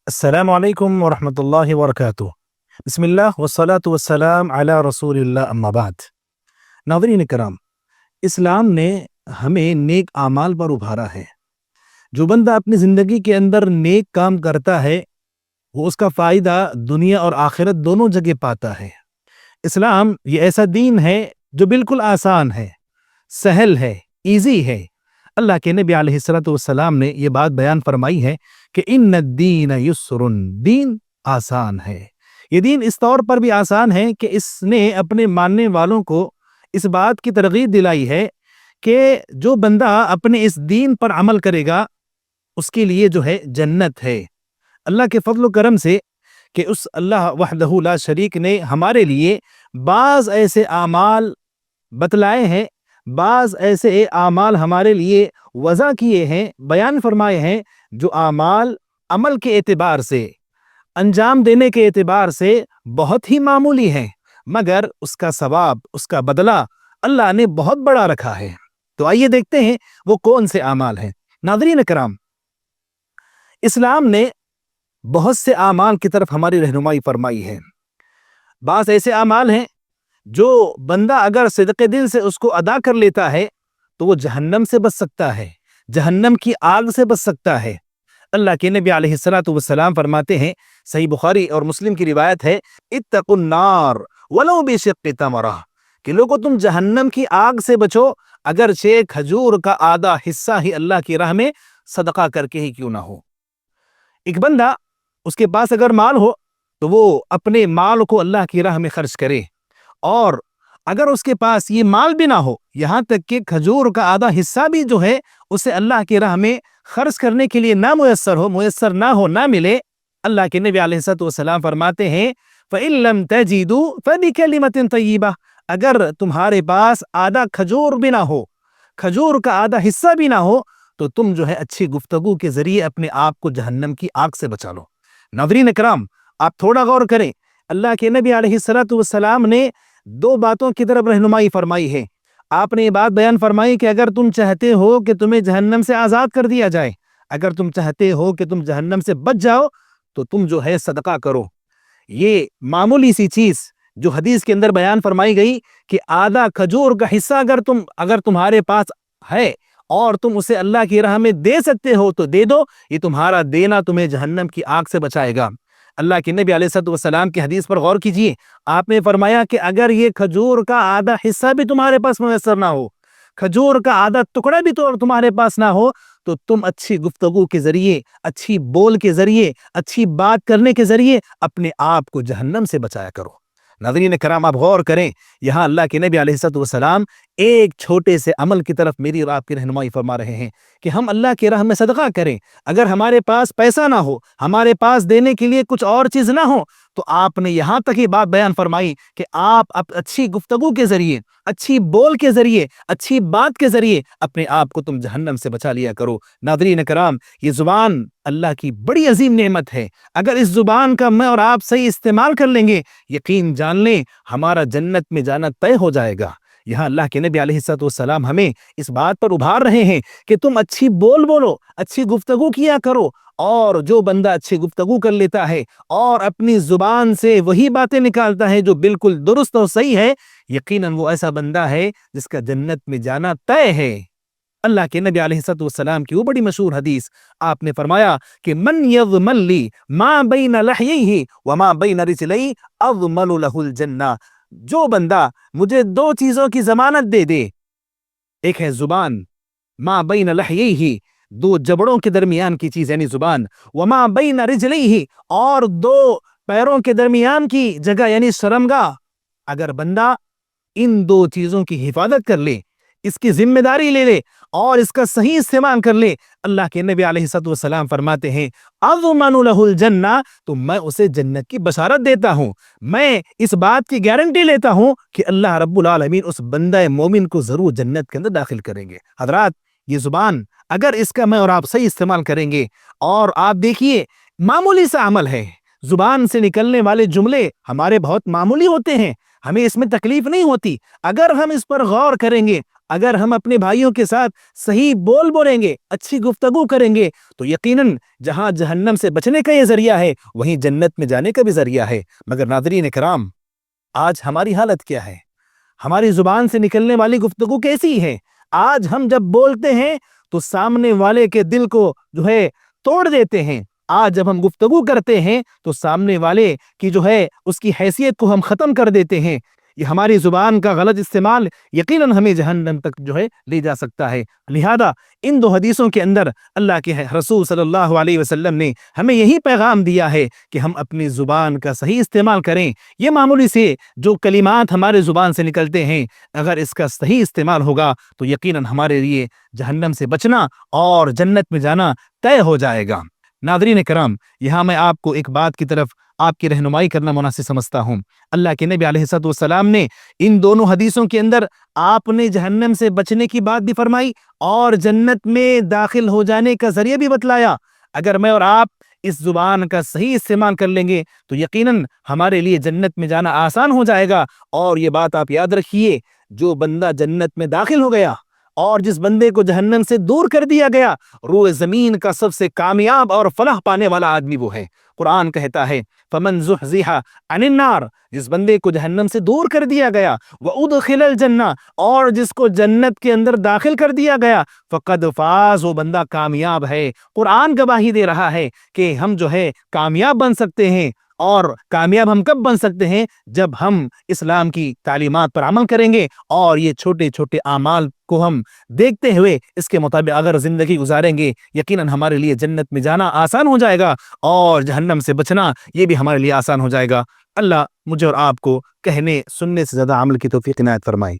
السلام علیکم ورحمۃ اللہ وبرکاتہ۔ بسم اللہ والصلاة والسلام علی رسول اللہ اما بعد۔ ناظرین کرام، اسلام نے ہمیں نیک اعمال پر ابھارا ہے۔ جو بندہ اپنی زندگی کے اندر نیک کام کرتا ہے وہ اس کا فائدہ دنیا اور آخرت دونوں جگہ پاتا ہے۔ اسلام یہ ایسا دین ہے جو بالکل آسان ہے، سہل ہے، ایزی ہے۔ اللہ کے نبی علیہ الصلوۃ والسلام نے یہ بات بیان فرمائی ہے کہ ان الدین یسر، دین آسان ہے۔ یہ دین اس طور پر بھی آسان ہے کہ اس نے اپنے ماننے والوں کو اس بات کی ترغیب دلائی ہے کہ جو بندہ اپنے اس دین پر عمل کرے گا اس کے لیے جو ہے جنت ہے۔ اللہ کے فضل و کرم سے کہ اس اللہ وحدہ لا شریک نے ہمارے لیے بعض ایسے اعمال بتلائے ہیں، بعض ایسے اعمال ہمارے لیے وضع کیے ہیں، بیان فرمائے ہیں، جو اعمال عمل کے اعتبار سے، انجام دینے کے اعتبار سے بہت ہی معمولی ہیں، مگر اس کا ثواب، اس کا بدلہ اللہ نے بہت بڑا رکھا ہے۔ تو آئیے دیکھتے ہیں وہ کون سے اعمال ہیں۔ ناظرین کرام، اسلام نے بہت سے اعمال کی طرف ہماری رہنمائی فرمائی ہے۔ بعض ایسے اعمال ہیں جو بندہ اگر صدق دل سے اس کو ادا کر لیتا ہے تو وہ جہنم سے بچ سکتا ہے، جہنم کی آگ سے بچ سکتا ہے۔ اللہ کے نبی علیہ الصلوۃ والسلام فرماتے ہیں، صحیح بخاری اور مسلم کی روایت ہے، اتقوا النار ولو بشق تمرہ، کہ لوگو تم جہنم کی آگ سے بچو اگرچہ کھجور کا آدھا حصہ ہی اللہ کی راہ میں صدقہ کر کے ہی کیوں نہ ہو۔ ایک بندہ، اس کے پاس اگر مال ہو تو وہ اپنے مال کو اللہ کی راہ میں خرچ کرے، اور اگر اس کے پاس یہ مال بھی نہ ہو، یہاں تک کہ کھجور کا آدھا حصہ بھی جو ہے اسے اللہ کی راہ میں خرچ کرنے کے لیے نہ میسر نہ ہو، نہ ملے، اللہ کے نبی علیہ الصلوۃ والسلام فرماتے ہیں فَإِن لَمْ تَجِدُوا فَبِكَلِمَةٍ طَيِّبَةٍ، اگر تمہارے پاس آدھا کھجور بھی نہ ہو، کھجور کا آدھا حصہ بھی نہ ہو، تو تم جو ہے اچھی گفتگو کے ذریعے اپنے آپ کو جہنم کی آگ سے بچا لو۔ ناظرین اکرام، آپ تھوڑا غور کریں، اللہ کے نبی علیہ الصلوۃ والسلام نے دو باتوں کی طرف رہنمائی فرمائی ہے۔ آپ نے یہ بات بیان فرمائی کہ اگر تم چاہتے ہو کہ تمہیں جہنم سے آزاد کر دیا جائے، اگر تم چاہتے ہو کہ تم جہنم سے بچ جاؤ، تو تم جو ہے صدقہ کرو۔ یہ معمولی سی چیز جو حدیث کے اندر بیان فرمائی گئی کہ آدھا کھجور کا حصہ اگر تمہارے پاس ہے اور تم اسے اللہ کی راہ میں دے سکتے ہو تو دے دو، یہ تمہارا دینا تمہیں جہنم کی آگ سے بچائے گا۔ اللہ کے نبی علیہ الصلوۃ والسلام کی حدیث پر غور کیجئے، آپ نے فرمایا کہ اگر یہ کھجور کا آدھا حصہ بھی تمہارے پاس میسر نہ ہو، کھجور کا آدھا ٹکڑا بھی تمہارے پاس نہ ہو، تو تم اچھی گفتگو کے ذریعے، اچھی بول کے ذریعے، اچھی بات کرنے کے ذریعے اپنے آپ کو جہنم سے بچایا کرو۔ ناظرین کرام، آپ غور کریں، یہاں اللہ کے نبی علیہ الصلوۃ والسلام ایک چھوٹے سے عمل کی طرف میری اور آپ کی رہنمائی فرما رہے ہیں کہ ہم اللہ کی راہ میں صدقہ کریں۔ اگر ہمارے پاس پیسہ نہ ہو، ہمارے پاس دینے کے لیے کچھ اور چیز نہ ہو، تو آپ نے یہاں تک یہ بات بیان فرمائی کہ آپ اچھی گفتگو کے ذریعے، اچھی بول کے ذریعے، اچھی بات کے ذریعے اپنے آپ کو تم جہنم سے بچا لیا کرو۔ ناظرین کرام، یہ زبان اللہ کی بڑی عظیم نعمت ہے۔ اگر اس زبان کا میں اور آپ صحیح استعمال کر لیں گے، یقین جان لیں ہمارا جنت میں جانا طے ہو جائے گا۔ یہاں اللہ کے نبی علیہ الصلوۃ والسلام ہمیں اس بات پر ابھار رہے ہیں کہ تم اچھی بولو، اچھی گفتگو کیا کرو، اور جو بندہ اچھی گفتگو کر لیتا ہے اور اپنی زبان سے وہی باتیں نکالتا ہے جو بالکل درست اور صحیح ہے، یقیناً وہ ایسا بندہ ہے جس کا جنت میں جانا طے ہے۔ اللہ کے نبی علیہ الصلوۃ والسلام کی وہ بڑی مشہور حدیث، آپ نے فرمایا کہ من یضمن لی ما بین لحیہ وما بین رجلیہ اضمن لہ الجنہ، جو بندہ مجھے دو چیزوں کی ضمانت دے دے، ایک ہے زبان، ما بین لحیہ، دو جبڑوں کے درمیان کی چیز یعنی زبان، وما بین رجلیہ، اور دو پیروں کے درمیان کی جگہ یعنی شرمگاہ، اگر بندہ ان دو چیزوں کی حفاظت کر لے، اس کی ذمہ داری لے لے اور اس کا صحیح استعمال کر لے، اللہ کے نبی علیہ الصلوۃ والسلام فرماتے ہیں اضمن لہ الجنہ، تو میں اسے جنت کی بشارت دیتا ہوں، میں اس بات کی گارنٹی لیتا ہوں کہ اللہ رب العالمین اس بندہ مومن کو ضرور جنت کے اندر داخل کریں گے۔ حضرات، یہ زبان اگر اس کا میں اور آپ صحیح استعمال کریں گے، اور آپ دیکھیے معمولی سا عمل ہے، زبان سے نکلنے والے جملے ہمارے بہت معمولی ہوتے ہیں، ہمیں اس میں تکلیف نہیں ہوتی، اگر ہم اس پر غور کریں گے اگر ہم اپنے بھائیوں کے ساتھ صحیح بولیں گے، اچھی گفتگو کریں گے، تو یقیناً جہاں جہنم سے بچنے کا یہ ذریعہ ہے وہیں جنت میں جانے کا بھی ذریعہ ہے۔ مگر ناظرین کرام، آج ہماری حالت کیا ہے؟ ہماری زبان سے نکلنے والی گفتگو کیسی ہے؟ آج ہم جب بولتے ہیں تو سامنے والے کے دل کو توڑ دیتے ہیں۔ آج جب ہم گفتگو کرتے ہیں تو سامنے والے کی اس کی حیثیت کو ہم ختم کر دیتے ہیں۔ یہ ہماری زبان کا غلط استعمال یقیناً ہمیں جہنم تک لے جا سکتا ہے۔ لہذا ان دو حدیثوں کے اندر اللہ کے رسول صلی اللہ علیہ وسلم نے ہمیں یہی پیغام دیا ہے کہ ہم اپنی زبان کا صحیح استعمال کریں۔ یہ معمولی سے جو کلمات ہمارے زبان سے نکلتے ہیں، اگر اس کا صحیح استعمال ہوگا تو یقیناً ہمارے لیے جہنم سے بچنا اور جنت میں جانا طے ہو جائے گا۔ ناظرین کرام، یہاں میں آپ کو ایک بات کی طرف آپ کی رہنمائی کرنا مناسب سمجھتا ہوں۔ اللہ کے نبی علیہ الصلوۃ والسلام نے ان دونوں حدیثوں کے اندر آپ نے جہنم سے بچنے کی بات بھی فرمائی اور جنت میں داخل ہو جانے کا ذریعہ بھی بتلایا۔ اگر میں اور آپ اس زبان کا صحیح استعمال کر لیں گے تو یقیناً ہمارے لیے جنت میں جانا آسان ہو جائے گا۔ اور یہ بات آپ یاد رکھیے، جو بندہ جنت میں داخل ہو گیا اور جس بندے کو جہنم سے دور کر دیا گیا، روئے زمین کا سب سے کامیاب اور فلاح پانے والا آدمی وہ ہے۔ قرآن کہتا ہے فمن زحزح عن النار، جس بندے کو جہنم سے دور کر دیا گیا، وادخل الجنہ، اور جس کو جنت کے اندر داخل کر دیا گیا، فقد فاز، وہ بندہ کامیاب ہے۔ قرآن گواہی دے رہا ہے کہ ہم کامیاب بن سکتے ہیں۔ اور کامیاب ہم کب بن سکتے ہیں؟ جب ہم اسلام کی تعلیمات پر عمل کریں گے اور یہ چھوٹے چھوٹے اعمال کو ہم دیکھتے ہوئے اس کے مطابق اگر زندگی گزاریں گے، یقیناً ہمارے لیے جنت میں جانا آسان ہو جائے گا اور جہنم سے بچنا یہ بھی ہمارے لیے آسان ہو جائے گا۔ اللہ مجھے اور آپ کو کہنے سننے سے زیادہ عمل کی توفیق عنایت فرمائے۔